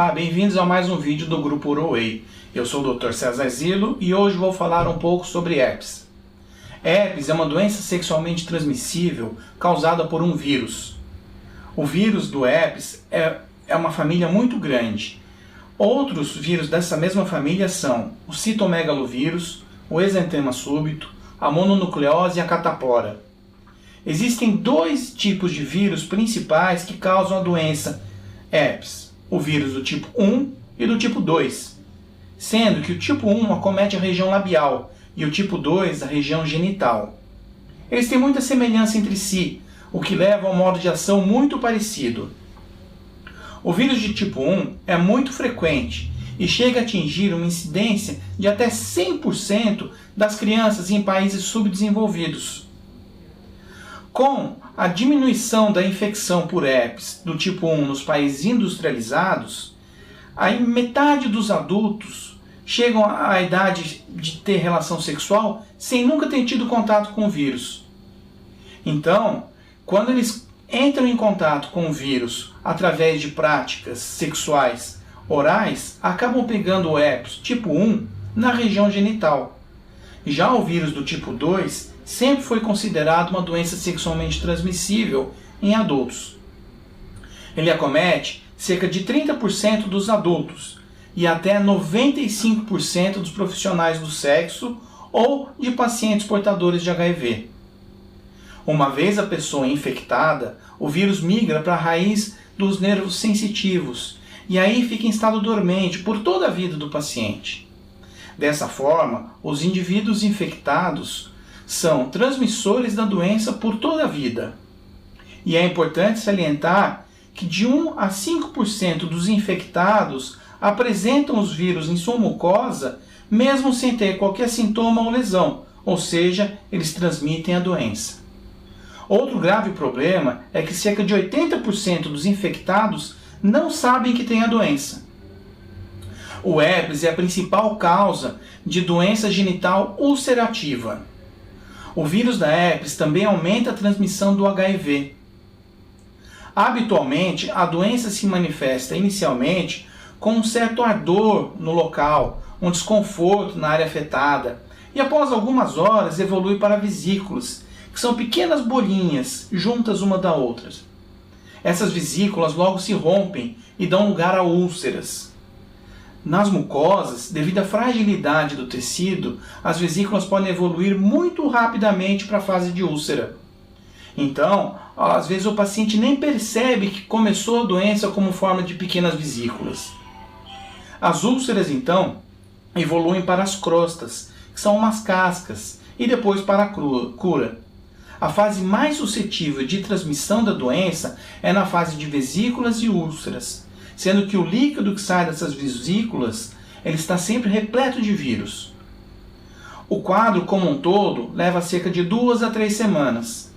Olá, bem-vindos a mais um vídeo do Grupo Uroway. Eu sou o Dr. César Zilo e hoje vou falar um pouco sobre herpes. Herpes é uma doença sexualmente transmissível causada por um vírus. O vírus do herpes é uma família muito grande. Outros vírus dessa mesma família são o citomegalovírus, o exantema súbito, a mononucleose e a catapora. Existem dois tipos de vírus principais que causam a doença herpes, o vírus do tipo 1 e do tipo 2, sendo que o tipo 1 acomete a região labial e o tipo 2 a região genital. Eles têm muita semelhança entre si, o que leva a um modo de ação muito parecido. O vírus de tipo 1 é muito frequente e chega a atingir uma incidência de até 100% das crianças em países subdesenvolvidos. Com a diminuição da infecção por herpes do tipo 1 nos países industrializados, aí metade dos adultos chegam à idade de ter relação sexual sem nunca ter tido contato com o vírus. Então, quando eles entram em contato com o vírus através de práticas sexuais orais, acabam pegando o herpes tipo 1 na região genital. Já o vírus do tipo 2 sempre foi considerado uma doença sexualmente transmissível em adultos. Ele acomete cerca de 30% dos adultos e até 95% dos profissionais do sexo ou de pacientes portadores de HIV. Uma vez a pessoa infectada, o vírus migra para a raiz dos nervos sensitivos e aí fica em estado dormente por toda a vida do paciente. Dessa forma, os indivíduos infectados são transmissores da doença por toda a vida. E é importante salientar que de 1 a 5% dos infectados apresentam os vírus em sua mucosa, mesmo sem ter qualquer sintoma ou lesão, ou seja, eles transmitem a doença. Outro grave problema é que cerca de 80% dos infectados não sabem que têm a doença. O herpes é a principal causa de doença genital ulcerativa. O vírus da herpes também aumenta a transmissão do HIV. Habitualmente, a doença se manifesta inicialmente com um certo ardor no local, um desconforto na área afetada, e após algumas horas evolui para vesículas, que são pequenas bolinhas juntas uma da outra. Essas vesículas logo se rompem e dão lugar a úlceras. Nas mucosas, devido à fragilidade do tecido, as vesículas podem evoluir muito rapidamente para a fase de úlcera. Então, às vezes o paciente nem percebe que começou a doença como forma de pequenas vesículas. As úlceras, então, evoluem para as crostas, que são umas cascas, e depois para a cura. A fase mais suscetível de transmissão da doença é na fase de vesículas e úlceras, sendo que o líquido que sai dessas vesículas ele está sempre repleto de vírus. O quadro como um todo leva cerca de 2 a 3 semanas.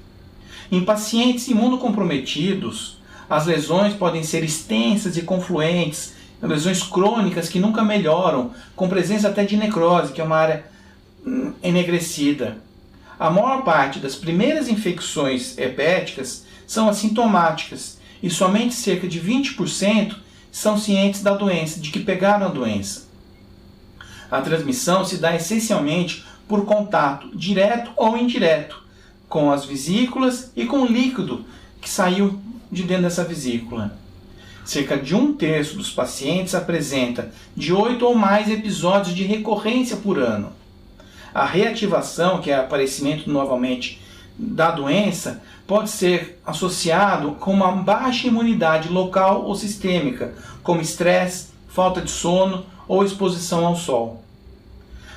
Em pacientes imunocomprometidos, as lesões podem ser extensas e confluentes, lesões crônicas que nunca melhoram, com presença até de necrose, que é uma área enegrecida. A maior parte das primeiras infecções hepáticas são assintomáticas e somente cerca de 20% são cientes da doença, de que pegaram a doença. A transmissão se dá essencialmente por contato direto ou indireto com as vesículas e com o líquido que saiu de dentro dessa vesícula. Cerca de 1/3 dos pacientes apresenta de 8 ou mais episódios de recorrência por ano. A reativação, que é o aparecimento novamente da doença, pode ser associado com uma baixa imunidade local ou sistêmica, como estresse, falta de sono ou exposição ao sol.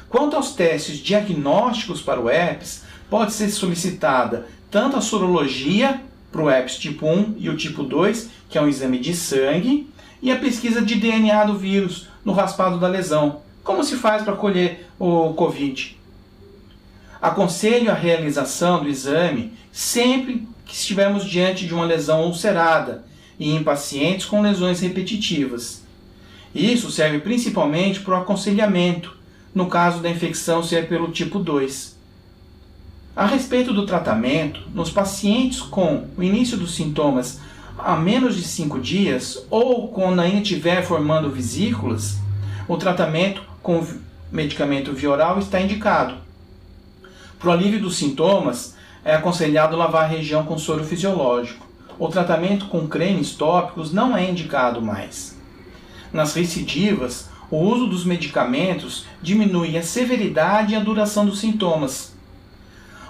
Quanto aos testes diagnósticos para o herpes, pode ser solicitada tanto a sorologia para o herpes tipo 1 e o tipo 2, que é um exame de sangue, e a pesquisa de DNA do vírus no raspado da lesão, como se faz para colher o COVID. Aconselho a realização do exame sempre que estivermos diante de uma lesão ulcerada e em pacientes com lesões repetitivas. Isso serve principalmente para o aconselhamento, no caso da infecção ser pelo tipo 2. A respeito do tratamento, nos pacientes com o início dos sintomas a menos de 5 dias ou quando ainda estiver formando vesículas, o tratamento com medicamento via oral está indicado. Para o alívio dos sintomas, é aconselhado lavar a região com soro fisiológico. O tratamento com cremes tópicos não é indicado mais. Nas recidivas, o uso dos medicamentos diminui a severidade e a duração dos sintomas.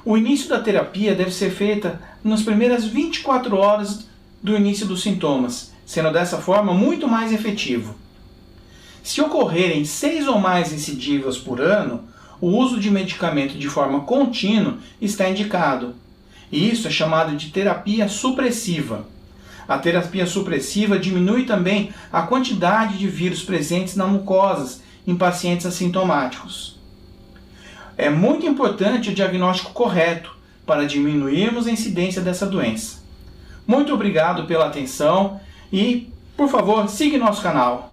O início da terapia deve ser feita nas primeiras 24 horas do início dos sintomas, sendo dessa forma muito mais efetivo. Se ocorrerem 6 ou mais recidivas por ano, o uso de medicamento de forma contínua está indicado. E isso é chamado de terapia supressiva. A terapia supressiva diminui também a quantidade de vírus presentes nas mucosas em pacientes assintomáticos. É muito importante o diagnóstico correto para diminuirmos a incidência dessa doença. Muito obrigado pela atenção e, por favor, siga nosso canal.